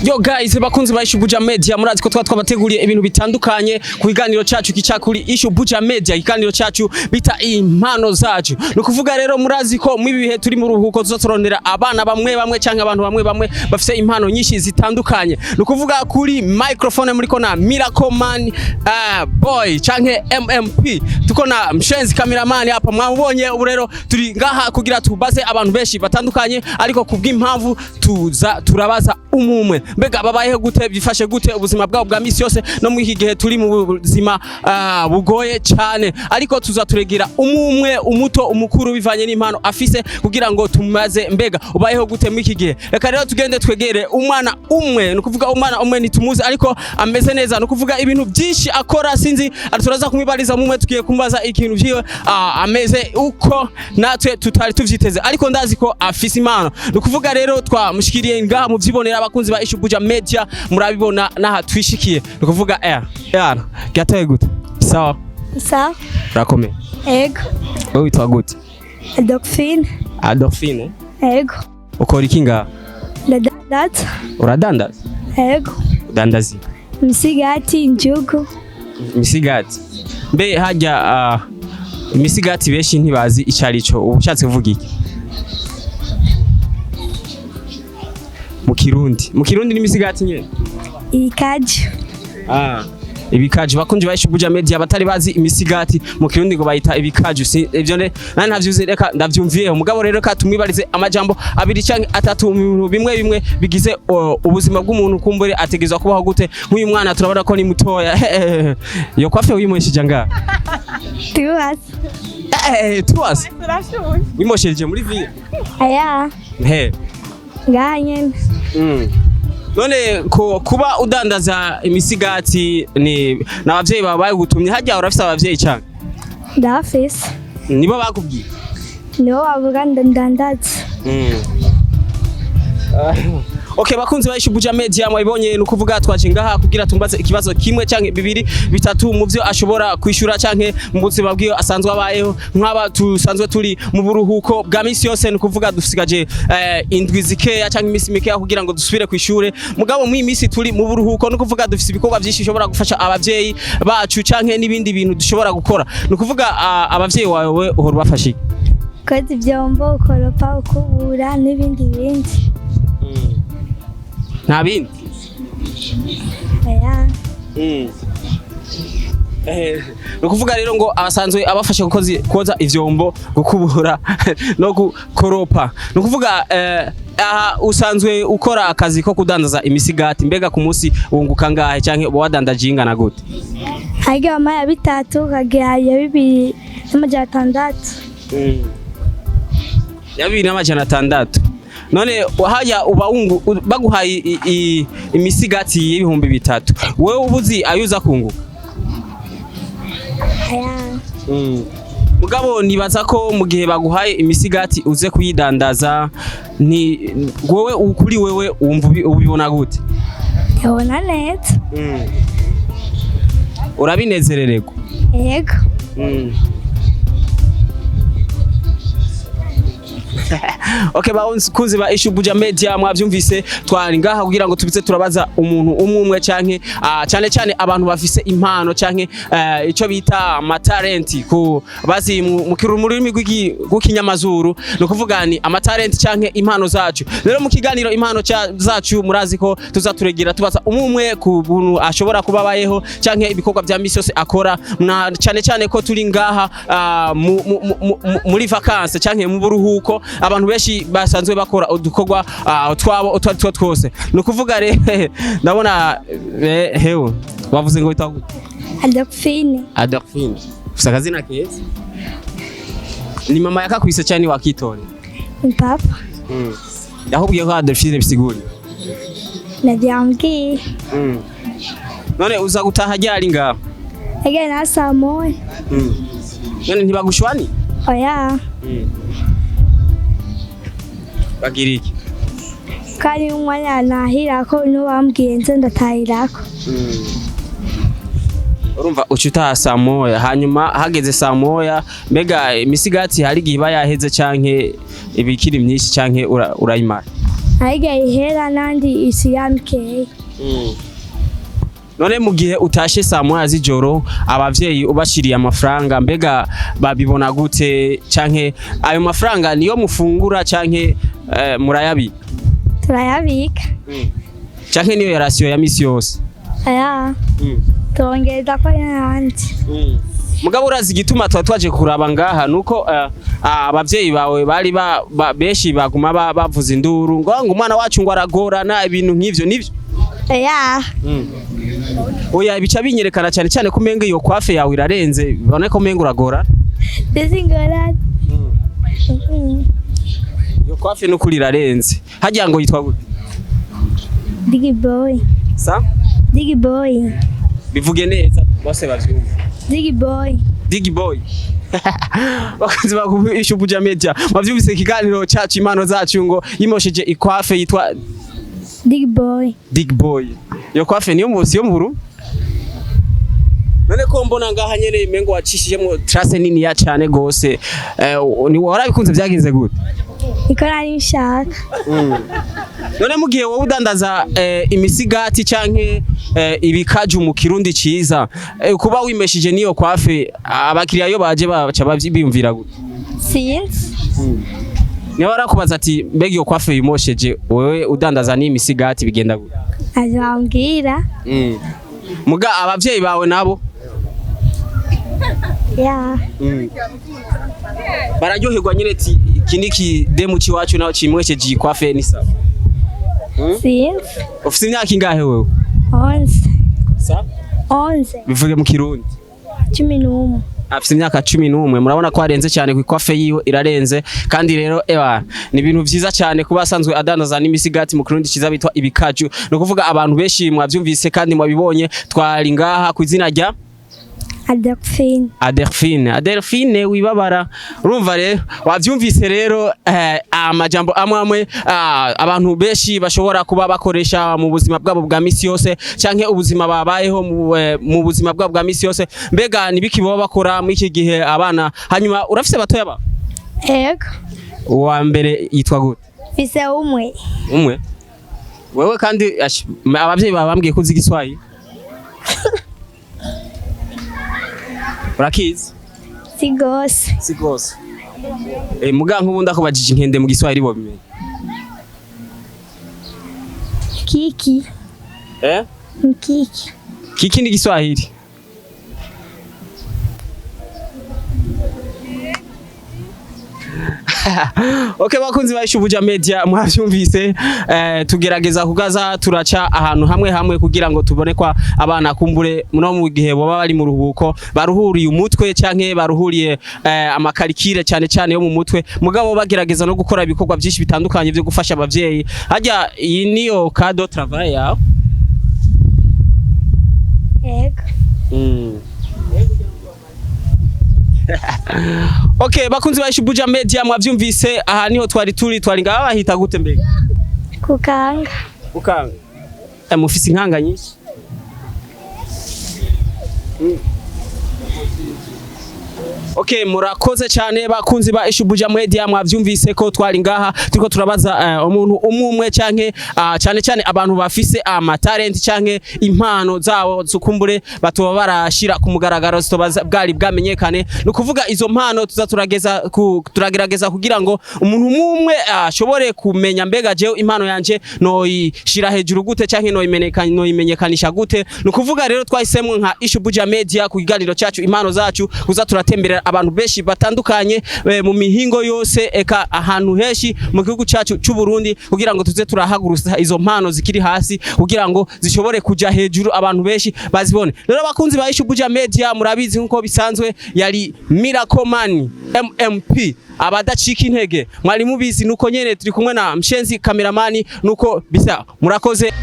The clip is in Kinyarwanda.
Yo guys, bakunzi ba Buja Media, murazi ko twabateguriye ibintu bitandukanye ku biganiro cyacu kuri Buja Media, ikiganiro cyacu bita impano zacu. Nukuvuga rero murazi ko mu bihe turi mu ruhuko tuzotorondera abana bamwe canke abantu bamwe bafise impano nyinshi zitandukanye. Nukuvuga kuri microphone muri kona Miracle Man boy canke MMP, tuko na mshenzi cameraman hapa, mwabonye ubu rero turi ngaha kugira tubaze abantu benshi batandukanye, ariko kubw'impamvu turabaza umumwe mbega babayeho gute, bifashe gute ubuzima bwabo bwa misi yose no mu iki gihe turi mu buzima bugoye cyane, ariko tuzaturegira umumwe umuto umukuru bivanye n'impano afise kugira ngo tumaze mbega ubayeho gute mu iki gihe. Reka rero tugende twegere umwana umwe, nukuvuga umwana umwe nitumuze ariko ameze neza, nukuvuga ibintu byinshi akora sinzi turaza kumibariza mumwe, tugiye kumbaza ikintu vyiwe ameze uko natwe tutari tuvyiteze, ariko ndazi ko afise impano. Nukuvuga rero twamushikiriye ngaha mu vyibonera abakunzi ba Buja Media, murabibona naha twishikiye. Nukuvuga yana gatoye gute? Sawa sawa, rakome ego. Wewe witwa gute? Adolphine. Ego. Ukora iki ngaha? Ndadandaza. Uradandaza? Ego. Udandazi misigati, njugu. Misigati mbe hajya misigati benshi ntibazi icarico, ubushatse kuvuga iki mu Kirundi? Ni misigati nyene ibikaji. Ibikaji. Bakunzi ba Buja Media batari bazi imisigati mu Kirundi ngo bayita ibikaji, si ivyo nane ntavyuze, reka ndavyumviye. Umugabo rero ka tumwibarize amajambo abiri canke atatu bimwe bigize ubuzima bw'umuntu, kumbure ategezwa kubaho gute. Nk'uyu mwana turabona ko ni mutoya, yo kwafe wimweshije nga tuwas wimosheje muri vie aya nganye. None kuba udandaza imisigati ni n'abavyeyi babaye gutumye, hajya urafise abavyeyi cyane? Ndafise. Nibo bakubwiye? Nibo bavuga ndandaza. Okay, bakunzi ba Buja Media, mwabonye nukuvuga twaje ngaha kugira tumbaze ikibazo kimwe canke bibiri bitatu mu byo ashobora kwishura canke mu buzima bwiyo asanzwe abayeho. Nk'aba tusanzwe turi mu buruhuko bwa misi yose, nukuvuga dusigaje indwi zikeya canke imisi mikeya kugira ngo dusubire kwishure. Mugabo mu imisi turi mu buruhuko, nukuvuga dufise ibikorwa byinshi bishobora gufasha abavyeyi bacu canke nibindi bintu dushobora gukora. Nukuvuga abavyeyi wawe uhora bafashije koza ivyombo, ukoropa, ukubura n'ibindi bindi. Nta bindi? Nukuvuga rero ngo abasanzwe abafasha koza ivyombo, gukubura no gukoropa. Nukuvuga usanzwe ukora akazi ko kudandaza imisigati, mbega ku munsi wunguka ngahe canke wadandaje ingana gute? Hagiye amaya bitatu kagira ya 2,600. Ya 2,600. None wahaya uba baguhaye imisigati y'ibihumbi 3, wewe ubuzi ayuza kunguka? Mugabo nibaza ko mu gihe baguhaye imisigati uze kuyidandaza, ni wowe kuri wewe ubibona gute? Yabona neza. Urabinezererego? Yego. Okay, bakunzi ba Buja Media, mwavyumvise twari ngaha kugira ngo tubize turabaza umuntu umwe canke cyane abantu bafise impano canke ico bita amatalenti ku bazi mu rurimi rw'ikinyamazuru, no kuvuga ni amatalenti canke impano zacu. Rero mu kiganiro impano zacu murazi ko tuzaturegira tubaza umwe ku buntu ashobora kubabayeho canke ibikorwa bya misi yose akora, cyane ko turi ngaha muri vacance canke mu buruhuko. Abantu benshi basanzwe bakora udukorwa twabo twose. Nukuvuga rero ndabona hewe wavuze ngo wita Adolphine. Ufise akazina keza? Ni mama yakakwise cyane wakitore? Papa. Yahubwiye ko Adolphine bisiguri? Navyambwiye. None uza gutaha ryari ngaho? Ege na saa moya. None ntibagushwani? Oya. Bagira iki? Kari umwanya nahirako n'ubambwiye nze ndatahirako. Urumva ucutaha saa moya, hanyuma hageze saa moya mbega imisigati hari gihe bayaheze canke ibikiri myinshi canke urayimara? Aiga ihera nandi isiyamke. None mu gihe utashe saa moya z'ijoro abavyeyi ubashiriye amafaranga mbega babibona gute canke ayo mafaranga niyo mufungura canke murayabika? Turayabika. Canke niyo yarasiyo ya misi yose? Aya. Tongeza kwa yanandi. Mugabo urazi igituma twaje kuraba ngaha nuko abavyeyi bawe bari benshi baguma bavuza induru ngo umwana wacu ngo aragorana ibintu nk'ivyo nivyo? Aya. Oya bica binyerekana cyane cyane ko menga iyo kwafe yawe irarenze bibone ko menga uragora. Desingorana. Iyo kwafe n'ukuri irarenze. Hajya ngo yitwa gute? Digi boy. Sa? Digi boy. Bivuge neza bose bavyumva. Digi boy. Digi boy. Bakunzi bakubisha ubuja media. Bavyumvise ikiganiro cyacu impano zacu ngo yimosheje ikwafe yitwa Digi boy. Big boy. Yo kwafe niyo musi yo muru? None ko mbona ngaha nyene mengo wacishijemo trace nini ya cyane gose. Ni warabikunze byagenze gute? Niko nari nshaka. None mu gihe wowe udandaza imisigati canke ibikaju mu kirundi ciza kuba wimeshije niyo kwafe abakiriya yo baje baca bavyibimvira gute? Sinzi. Niba warakubaza ati mbega iyo kwafe yimosheje wewe udandaza ni imisigati bigenda gute? Azambwira. Muga abavyeyi bawe nabo? Ya. Bararyoherwa nyine ati kiniki demu ciwacu naho cimwesheje ikwafe ni sawa? Sinzi. Ufite imyaka ingahe wewe? 11. Sa? 11. Bivuge mu kirundi? 11. Afite imyaka 11 murabona ko arenze cyane ku ikwafe yiwe irarenze kandi rero ni ibintu vyiza cyane kuba asanzwe adandaza n'imisigati mu kirundi ciza bitwa ibikaju no kuvuga abantu benshi mwavyumvise kandi mwabibonye twari ngaha ku izina rya Adelphine wibabara urumva rero wavyumvise rero amajambo amwe abantu benshi bashobora kuba bakoresha mu buzima bwabo bwa misi yose canke ubuzima babayeho mu buzima bwabo bwa misi yose mbega nibiki bo bakora muri iki gihe abana hanyuma urafise batoya ba Ego wambere yitwa gute fise umwe wewe kandi abavyeyi babambwiye kuzi Igiswahili Urakizi? Sigose. Muga nk'ubundi akubajije inkende mu Giswahili bo bimenye. Kiki. Kiki. Kiki ni Giswahili. Okay bakunzi baisha ubuja media mwavyumvise tugerageza kugaza turaca ahantu hamwe kugira ngo tubone kwa abana kumbure no mu gihe baba bari mu ruhuko baruhuriye umutwe canke baruhuriye amakarikire cyane yo mu mutwe mugabo bagerageza no gukora ibikorwa byinshi bitandukanye byo gufasha abavyeyi hajya iyi niyo cadeau travail yawe. Ego. Okay bakunzi baisha ubuja media mwavyumvise aha niho twari ngaha bahita gute mbega Kukanga mufise inkanga nyinshi Okay murakoze cyane bakunzi ba ishubuja media mwavyumvise ko twari ngaha turiko turabaza umuntu umwe canke cyane abantu bafise amatalent canke impano zabo zukumbure batoba barashira ku mugaragaro zitobaza bwari bwamenyekane no kuvuga izo mpano turagerageza kugira ngo umuntu umwe ashobore kumenya mbega jewe impano yanje noyishira hejuru gute canke noyimenyekanisha gute no kuvuga rero twahisemwe nka ishubuja media ku kiganiro cyacu impano zacu kuza turatembera abantu benshi batandukanye mu mihingo yose eka ahantu heshi mu gihugu cyacu cy'u Burundi kugira ngo tuze turahagurusa izo mpano zikiri hasi kugira ngo zishobore kuja hejuru abantu benshi bazibone rero bakunzi ba ishubuja media murabizi nkuko bisanzwe yari Miracle Man MMP abadacika intege mwari mubizi nuko nyene turi kumwe na mshenzi kameramani nuko bisa murakoze.